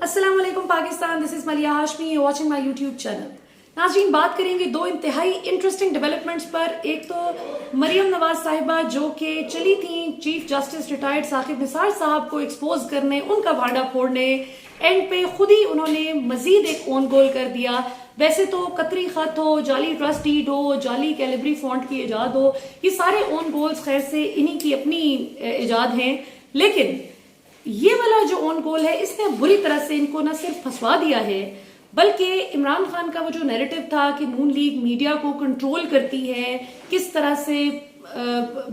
अस्सलाम वालेकुम Pakistan, this is मलिया Hashmi, you watching my YouTube channel. नाज़रीन, बात करेंगे दो इंतहाई इंटरेस्टिंग डेवलपमेंट्स पर। एक तो मरियम नवाज साहिबा जो कि चली थी chief justice retired Saqib Nisar साहब को एक्सपोज करने, उनका भांडा फोड़ने, एंड पे खुद ही उन्होंने मजीद एक ओन गोल कर दिया। वैसे तो कतरी खत हो, जाली ट्रस्ट डीड हो, जाली कैलिब्री फॉन्ट की इजाद हो, ये सारे ओन गोल्स खैर से इन्हीं की अपनी इजाद हैं, लेकिन ये वाला जो ओन गोल है इसने बुरी तरह से इनको न सिर्फ फंसवा दिया है, बल्कि इमरान खान का वो जो नैरेटिव था कि नून लीग मीडिया को कंट्रोल करती है, किस तरह से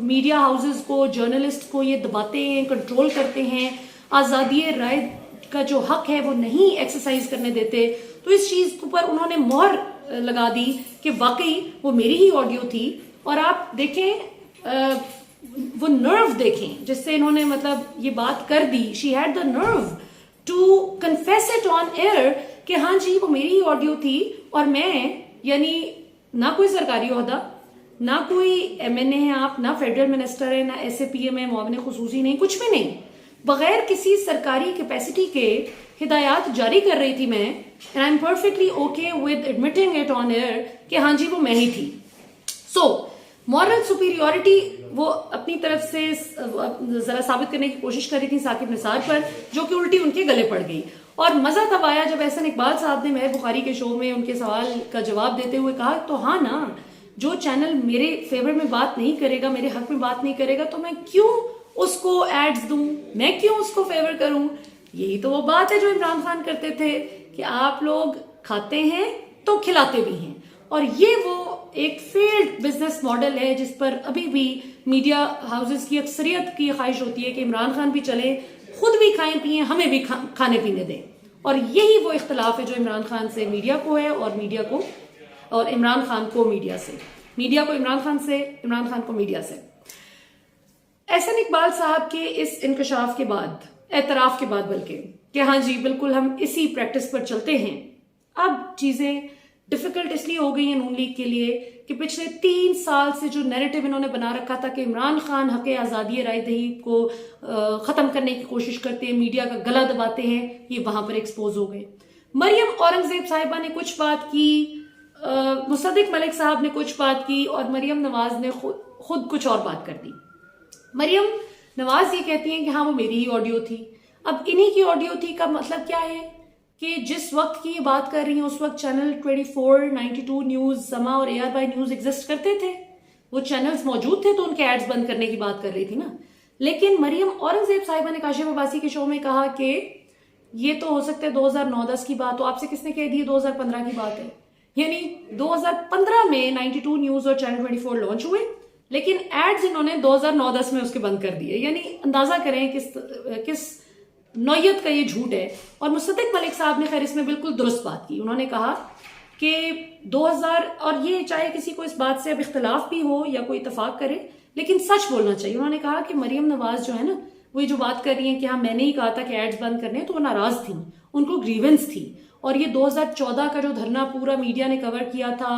मीडिया हाउसेस को, जर्नलिस्ट को ये दबाते हैं, कंट्रोल करते हैं, आज़ादी राय का जो हक है वो नहीं एक्सरसाइज करने देते, तो इस चीज पर उन्होंने मोहर लगा दी कि वाकई वो मेरी ही ऑडियो थी। और आप देखें, वो नर्व देखें जिससे इन्होंने मतलब ये बात कर दी। She had the nerve to confess it on air कि हाँ जी वो मेरी ही ऑडियो थी, और मैं यानी ना कोई सरकारी ओहदा, ना कोई एमएनए है आप, ना फेडरल मिनिस्टर है, ना एसएपीएम है, मुआविन खुसूसी नहीं, कुछ भी नहीं, बगैर किसी सरकारी कैपेसिटी के हिदायत जारी कर रही थी मैं, and I am perfectly okay with admitting it on air कि हाँ जी वो मैं ही थी। सो मॉरल सुपीरियोरिटी वो अपनी तरफ से जरा साबित करने की कोशिश कर रही थी साकिब निसार पर, जो कि उल्टी उनके गले पड़ गई। और मजा तब आया जब एहसन इकबाल साहब ने महर बुखारी के शो में उनके सवाल का जवाब देते हुए कहा, तो हाँ ना, जो चैनल मेरे फेवर में बात नहीं करेगा, मेरे हक में बात नहीं करेगा, तो मैं क्यों उसको एड्स दूं, मैं क्यों उसको फेवर करूं। यही तो वो बात है जो इमरान खान करते थे कि आप लोग खाते हैं तो खिलाते भी हैं, और ये वो एक फेल्ड बिजनेस मॉडल है जिस पर अभी भी मीडिया हाउसेस की अक्सरियत की ख्वाहिश होती है कि इमरान खान भी चले, खुद भी खाएं पिए, हमें भी खाने पीने दें। और यही वो इख्तलाफ है जो इमरान खान से मीडिया को है, और मीडिया को और इमरान खान को मीडिया से, मीडिया को इमरान खान से, इमरान खान को मीडिया से। एहसन इकबाल साहब के इस इंकशाफ के बाद, एतराफ के बाद बल्कि, कि हाँ जी बिल्कुल हम इसी प्रैक्टिस पर चलते हैं, अब चीजें डिफिकल्ट इसलिए हो गई है नून लीग के लिए कि पिछले 3 साल से जो नैरेटिव इन्होंने बना रखा था कि इमरान खान हक आज़ादी राय दही को खत्म करने की कोशिश करते हैं, मीडिया का गला दबाते हैं, ये वहां पर एक्सपोज हो गए। मरियम औरंगजेब साहिबा ने कुछ बात की, मुसद्दिक मलिक साहब ने कुछ बात की, और मरियम नवाज ने खुद कुछ और बात कर दी। मरियम नवाज ये कहती हैं कि हाँ वो मेरी ही ऑडियो थी। अब इन्हीं की ऑडियो थी का मतलब क्या है कि जिस वक्त की ये बात कर रही हैं उस वक्त चैनल 24, 92 न्यूज, समा और AR न्यूज एग्जिस्ट करते थे, वो चैनल्स मौजूद थे, तो उनके एड्स बंद करने की बात कर रही थी ना। लेकिन मरियम औरंगजेब साहिबा ने काशिफ अब्बासी के शो में कहा कि ये तो हो सकता है 2009-10 की बात हो, आपसे किसने कह दी 2015 की बात है। यानी 2015 में 92 न्यूज और चैनल 24 लॉन्च हुए, लेकिन एड्स इन्होंने 2009-10 में उसके बंद कर दिए। यानी अंदाजा करें किस नौयत का ये झूठ है। और मुसद्दिक मलिक साहब ने खैर इसमें बिल्कुल दुरुस्त बात की। उन्होंने कहा कि 2000, और ये चाहे किसी को इस बात से अब इख्तलाफ भी हो या कोई इतफाक करे, लेकिन सच बोलना चाहिए। उन्होंने कहा कि मरियम नवाज जो है ना, वो ये जो बात कर रही है कि हाँ मैंने ही कहा था कि एड्स बंद करने, तो वो नाराज थी, उनको ग्रीवेंस थी। और ये 2014 का जो धरना पूरा मीडिया ने कवर किया था,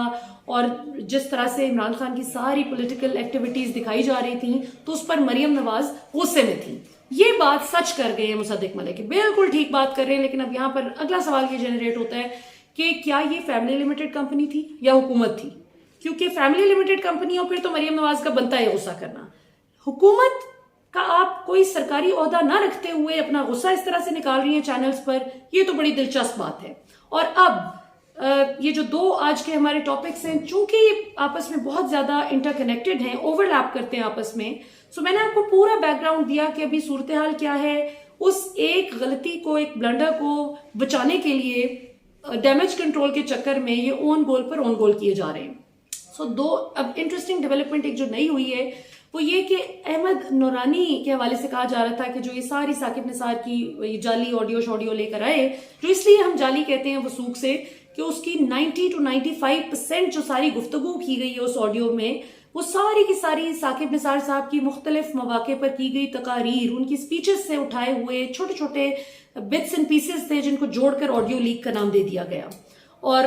और जिस तरह से इमरान खान की सारी पॉलिटिकल एक्टिविटीज दिखाई जा रही थी, तो उस पर मरियम नवाज गुस्से में थी। ये बात सच कर गए हैं मुसद्दिक मलिक, बिल्कुल ठीक बात कर रहे हैं। लेकिन अब यहाँ पर अगला सवाल ये जनरेट होता है कि क्या ये फैमिली लिमिटेड कंपनी थी या हुकूमत थी? क्योंकि फैमिली लिमिटेड कंपनी हो फिर तो मरियम नवाज का बनता है गुस्सा करना। हुकूमत का आप कोई सरकारी ओहदा ना रखते हुए अपना गुस्सा इस तरह से निकाल रही हैं चैनल्स पर, ये तो बड़ी दिलचस्प बात है। और अब ये जो दो आज के हमारे टॉपिक्स हैं, चूंकि आपस में बहुत ज्यादा इंटरकनेक्टेड हैं, ओवरलैप करते हैं आपस में, सो मैंने आपको पूरा बैकग्राउंड दिया कि अभी सूरत हाल क्या है। उस एक गलती को, एक ब्लंडर को बचाने के लिए डैमेज कंट्रोल के चक्कर में ये ओन गोल पर ओन गोल किए जा रहे हैं। सो अब इंटरेस्टिंग डेवलपमेंट एक जो नई हुई है वो ये कि अहमद नूरानी के हवाले से कहा जा रहा था कि जो ये सारी साकिब निसार की जाली ऑडियो शॉडियो लेकर आए, जो इसलिए हम जाली कहते हैं वसूख से, कि उसकी 90 to 95% जो सारी गुफ्तगू की गई है उस ऑडियो में, वो सारी की सारी साकिब निसार साहब की मुख्तलिफ मौके पर की गई तकारीर, उनकी स्पीचेस से उठाए हुए छोटे छोटे बिट्स एंड पीसेस थे जिनको जोड़कर ऑडियो लीक का नाम दे दिया गया। और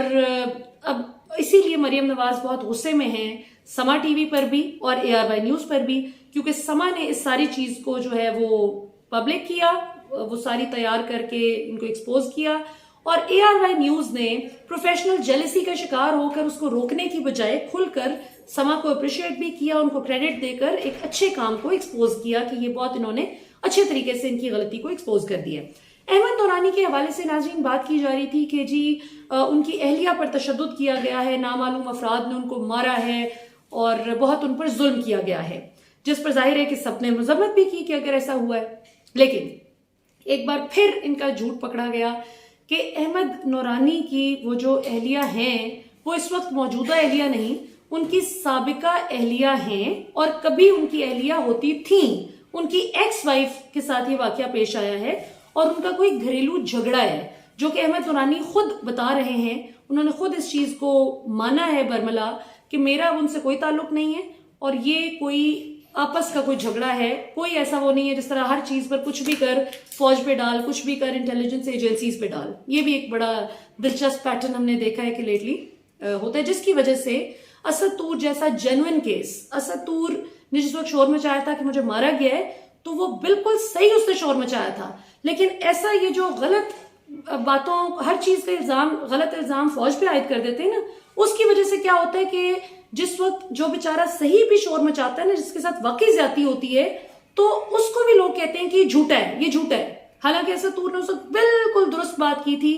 अब इसीलिए मरियम नवाज बहुत गुस्से में हैं, समा टीवी पर भी और AR न्यूज पर भी, क्योंकि समा ने इस सारी चीज को जो है वो पब्लिक किया, वो सारी तैयार करके इनको एक्सपोज किया। और ARY न्यूज ने प्रोफेशनल जेलसी का शिकार होकर उसको रोकने की बजाय खुलकर समा को अप्रिशिएट भी किया, उनको क्रेडिट देकर एक अच्छे काम को एक्सपोज किया कि ये बहुत इन्होंने अच्छे तरीके से इनकी गलती को एक्सपोज कर दिया। अहमद नूरानी के हवाले से नाज़रीन बात की जा रही थी कि जी उनकी अहलिया पर तशद्दुद किया गया है, नामालूम अफराद ने उनको मारा है और बहुत उन पर जुल्म किया गया है, जिस पर जाहिर है कि सबने मजम्मत भी की कि अगर ऐसा हुआ है। लेकिन एक बार फिर इनका झूठ पकड़ा गया कि अहमद नूरानी की वो जो अहलिया हैं वो इस वक्त मौजूदा अहलिया नहीं, उनकी साबिका अहलिया हैं और कभी उनकी अहलिया होती थी। उनकी एक्स वाइफ के साथ ये वाकया पेश आया है और उनका कोई घरेलू झगड़ा है जो कि अहमद नूरानी खुद बता रहे हैं। उन्होंने खुद इस चीज को माना है बरमला कि मेरा उनसे कोई ताल्लुक नहीं है और ये कोई आपस का कोई झगड़ा है, कोई ऐसा वो नहीं है जिस तरह हर चीज पर कुछ भी कर फौज पे डाल, कुछ भी कर इंटेलिजेंस एजेंसीज पे डाल। ये भी एक बड़ा दिलचस्प पैटर्न हमने देखा है कि लेटली होता है, जिसकी वजह से असद तूर जैसा जेन्युइन केस, असद तूर ने जिस वक्त शोर मचाया था कि मुझे मारा गया है, तो वो बिल्कुल सही उसने शोर मचाया था। लेकिन ऐसा ये जो गलत बातों, हर चीज का इल्जाम, गलत इल्जाम फौज पे आयद कर देते हैं ना, उसकी वजह से क्या होता है कि जिस वक्त जो बेचारा सही भी शोर मचाता है ना, जिसके साथ वाकई ज्यादती होती है, तो उसको भी लोग कहते हैं कि ये झूठा है, ये झूठा है। हालांकि असद तूर ने उस वक्त बिल्कुल दुरुस्त बात की थी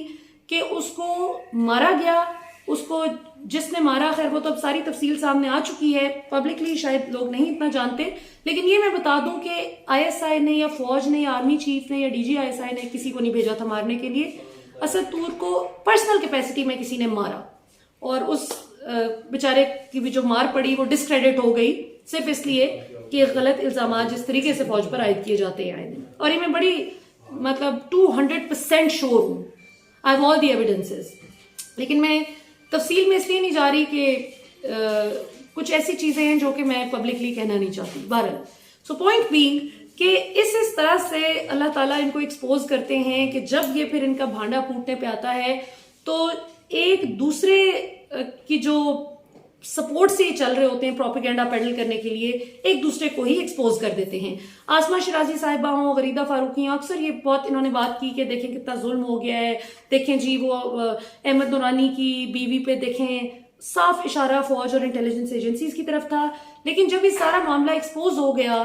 कि उसको मारा गया, उसको जिसने मारा, खैर वो तो अब सारी तफसील सामने आ चुकी है, पब्लिकली शायद लोग नहीं इतना जानते, लेकिन ये मैं बता दूं कि ISI ने या फौज ने या आर्मी चीफ ने या DG ISI ने किसी को नहीं भेजा था मारने के लिए। असद तूर को पर्सनल कैपेसिटी में किसी ने मारा और उस बेचारे की भी जो मार पड़ी वो डिस्क्रेडिट हो गई सिर्फ इसलिए कि गलत इल्जाम जिस तरीके से फौज पर आयद किए जाते हैं। और ये मैं बड़ी मतलब 200% श्योर हूं, I have all the evidences. लेकिन मैं तफसील में इसलिए नहीं जा रही कि कुछ ऐसी चीजें हैं जो कि मैं पब्लिकली कहना नहीं चाहती। बहरहाल, सो पॉइंट बीइंग कि इस तरह से अल्लाह ताला इनको एक्सपोज करते हैं कि जब ये फिर इनका भांडा फूटने पे आता है तो एक दूसरे की जो सपोर्ट से चल रहे होते हैं प्रोपेगेंडा पेडल करने के लिए, एक दूसरे को ही एक्सपोज कर देते हैं। आसमा शिराजी साहिबा हो, गरीदा फारूकी हो, अक्सर ये बहुत इन्होंने बात की कि देखें कितना जुल्म हो गया है, देखें जी वो अहमद नूरानी की बीवी पे देखें साफ इशारा फौज और इंटेलिजेंस एजेंसीज की तरफ था। लेकिन जब ये सारा मामला एक्सपोज हो गया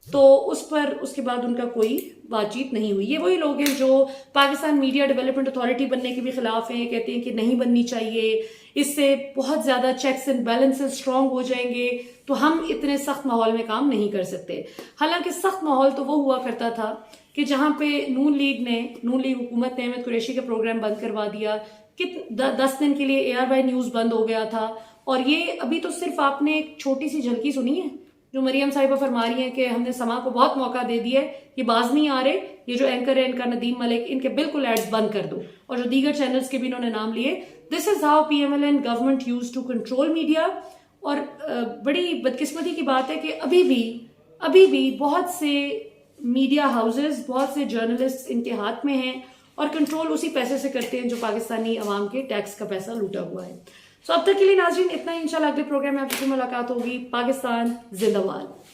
तो उस पर उसके बाद उनका कोई बातचीत नहीं हुई। ये वही लोग हैं जो पाकिस्तान मीडिया डेवलपमेंट अथॉरिटी बनने के भी खिलाफ हैं, कहते हैं कि नहीं बननी चाहिए, इससे बहुत ज्यादा चेक्स एंड बैलेंसेस स्ट्रांग हो जाएंगे, तो हम इतने सख्त माहौल में काम नहीं कर सकते। हालांकि सख्त माहौल तो वो हुआ करता था कि जहां पे नून लीग हुकूमत ने अहमद कुरैशी का प्रोग्राम बंद करवा दिया कि 10 दिन के लिए ARY न्यूज बंद हो गया था। और ये अभी तो सिर्फ आपने एक छोटी सी झलकी सुनी है जो मरियम साहिबा फरमा रही हैं कि हमने समा को बहुत मौका दे दिया है, ये बाज नहीं आ रहे, ये जो एंकर है इनका नदीम मलिक, इनके बिल्कुल एड्स बंद कर दो। और जो दीगर चैनल्स के भी इन्होंने नाम लिए, this is how PMLN government use to control media. और बड़ी बदकिस्मती की बात है कि अभी भी बहुत से मीडिया हाउसेस, बहुत से जर्नलिस्ट इनके हाथ में हैं और कंट्रोल उसी पैसे से करते हैं जो पाकिस्तानी अवाम के टैक्स का पैसा लूटा हुआ है। सो अब तक के लिए नाज़रीन इतना ही। इंशाल्लाह अगले प्रोग्राम में आपसे मुलाकात होगी। पाकिस्तान जिंदाबाद।